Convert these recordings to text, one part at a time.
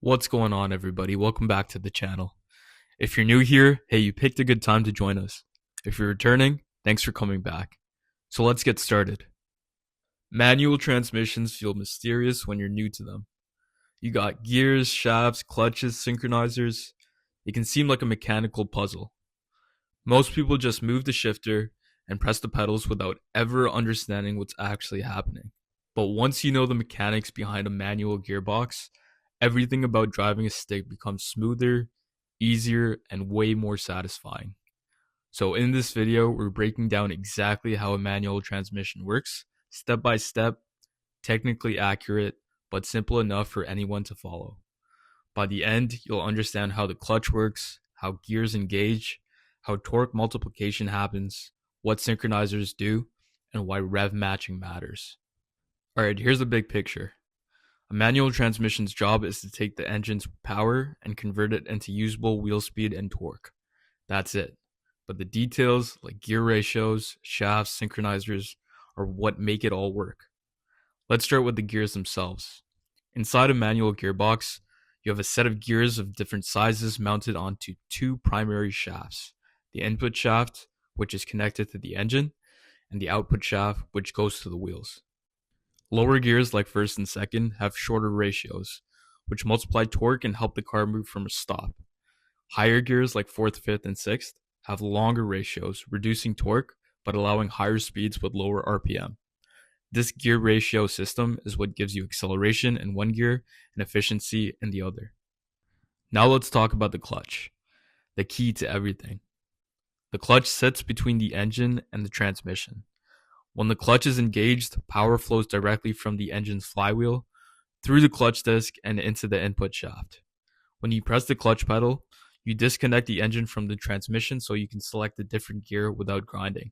What's going on, everybody? Welcome back to the channel. If you're new here, hey, you picked a good time to join us. If you're returning, thanks for coming back. So let's get started. Manual transmissions feel mysterious when you're new to them. You got gears, shafts, clutches, synchronizers. It can seem like a mechanical puzzle. Most people just move the shifter and press the pedals without ever understanding what's actually happening. But once you know the mechanics behind a manual gearbox, everything about driving a stick becomes smoother, easier, and way more satisfying. So in this video, we're breaking down exactly how a manual transmission works, step by step, technically accurate, but simple enough for anyone to follow. By the end, you'll understand how the clutch works, how gears engage, how torque multiplication happens, what synchronizers do, and why rev matching matters. Alright, here's the big picture. A manual transmission's job is to take the engine's power and convert it into usable wheel speed and torque. That's it. But the details, like gear ratios, shafts, synchronizers, are what make it all work. Let's start with the gears themselves. Inside a manual gearbox, you have a set of gears of different sizes mounted onto two primary shafts. The input shaft, which is connected to the engine, and the output shaft, which goes to the wheels. Lower gears like first and second have shorter ratios, which multiply torque and help the car move from a stop. Higher gears like fourth, fifth, and sixth have longer ratios, reducing torque but allowing higher speeds with lower RPM. This gear ratio system is what gives you acceleration in one gear and efficiency in the other. Now let's talk about the clutch, the key to everything. The clutch sits between the engine and the transmission. When the clutch is engaged, power flows directly from the engine's flywheel through the clutch disc and into the input shaft. When you press the clutch pedal, you disconnect the engine from the transmission so you can select a different gear without grinding.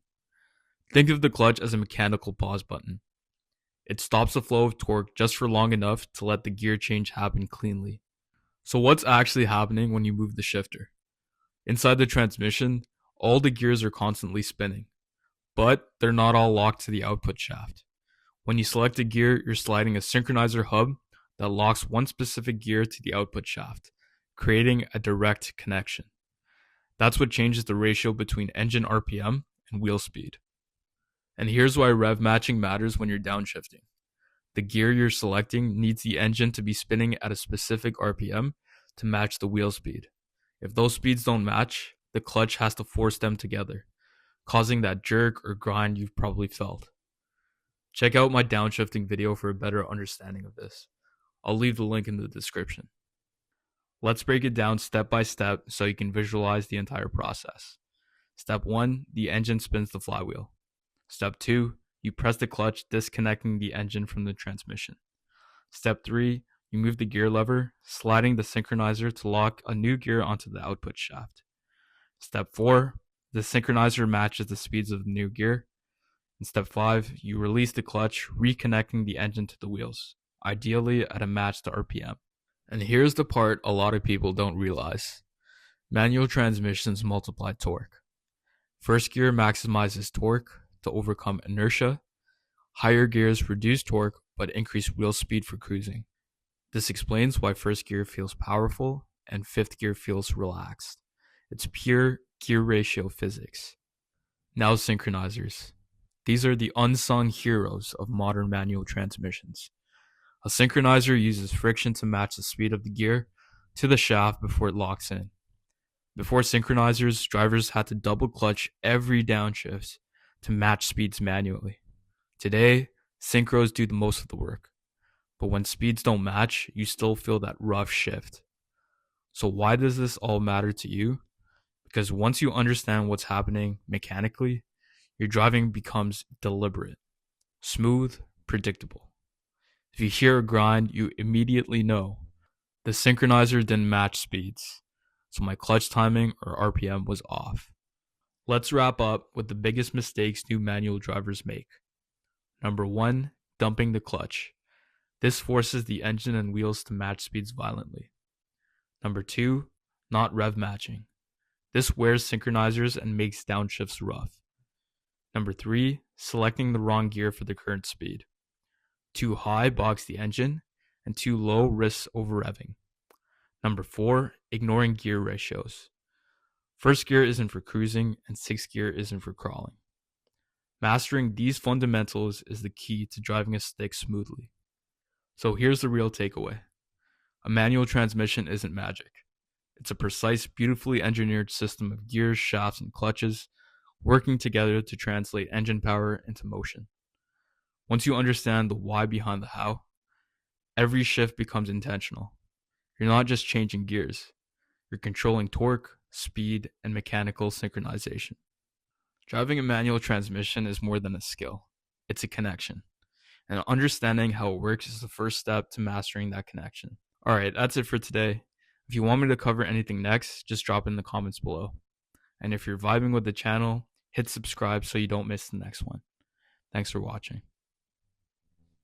Think of the clutch as a mechanical pause button. It stops the flow of torque just for long enough to let the gear change happen cleanly. So what's actually happening when you move the shifter? Inside the transmission, all the gears are constantly spinning, but they're not all locked to the output shaft. When you select a gear, you're sliding a synchronizer hub that locks one specific gear to the output shaft, creating a direct connection. That's what changes the ratio between engine RPM and wheel speed. And here's why rev matching matters when you're downshifting. The gear you're selecting needs the engine to be spinning at a specific RPM to match the wheel speed. If those speeds don't match, the clutch has to force them together, causing that jerk or grind you've probably felt. Check out my downshifting video for a better understanding of this. I'll leave the link in the description. Let's break it down step by step so you can visualize the entire process. Step 1, the engine spins the flywheel. Step 2, you press the clutch, disconnecting the engine from the transmission. Step 3, you move the gear lever, sliding the synchronizer to lock a new gear onto the output shaft. Step 4, the synchronizer matches the speeds of the new gear. In step 5, you release the clutch, reconnecting the engine to the wheels, ideally at a matched RPM. And here's the part a lot of people don't realize. Manual transmissions multiply torque. First gear maximizes torque to overcome inertia. Higher gears reduce torque but increase wheel speed for cruising. This explains why first gear feels powerful and fifth gear feels relaxed. It's pure gear ratio physics. Now synchronizers. These are the unsung heroes of modern manual transmissions. A synchronizer uses friction to match the speed of the gear to the shaft before it locks in. Before synchronizers, drivers had to double clutch every downshift to match speeds manually. Today, synchros do the most of the work. But when speeds don't match, you still feel that rough shift. So why does this all matter to you? Because once you understand what's happening mechanically, your driving becomes deliberate, smooth, predictable. If you hear a grind, you immediately know the synchronizer didn't match speeds, so my clutch timing or RPM was off. Let's wrap up with the biggest mistakes new manual drivers make. Number 1, dumping the clutch. This forces the engine and wheels to match speeds violently. Number 2, not rev matching. This wears synchronizers and makes downshifts rough. Number 3, selecting the wrong gear for the current speed. Too high bogs the engine, and too low risks over revving. Number 4, ignoring gear ratios. First gear isn't for cruising, and sixth gear isn't for crawling. Mastering these fundamentals is the key to driving a stick smoothly. So here's the real takeaway. A manual transmission isn't magic. It's a precise, beautifully engineered system of gears, shafts, and clutches working together to translate engine power into motion. Once you understand the why behind the how, every shift becomes intentional. You're not just changing gears, you're controlling torque, speed, and mechanical synchronization. Driving a manual transmission is more than a skill, it's a connection. And understanding how it works is the first step to mastering that connection. Alright, that's it for today. If you want me to cover anything next, just drop it in the comments below. And if you're vibing with the channel, hit subscribe so you don't miss the next one. Thanks for watching.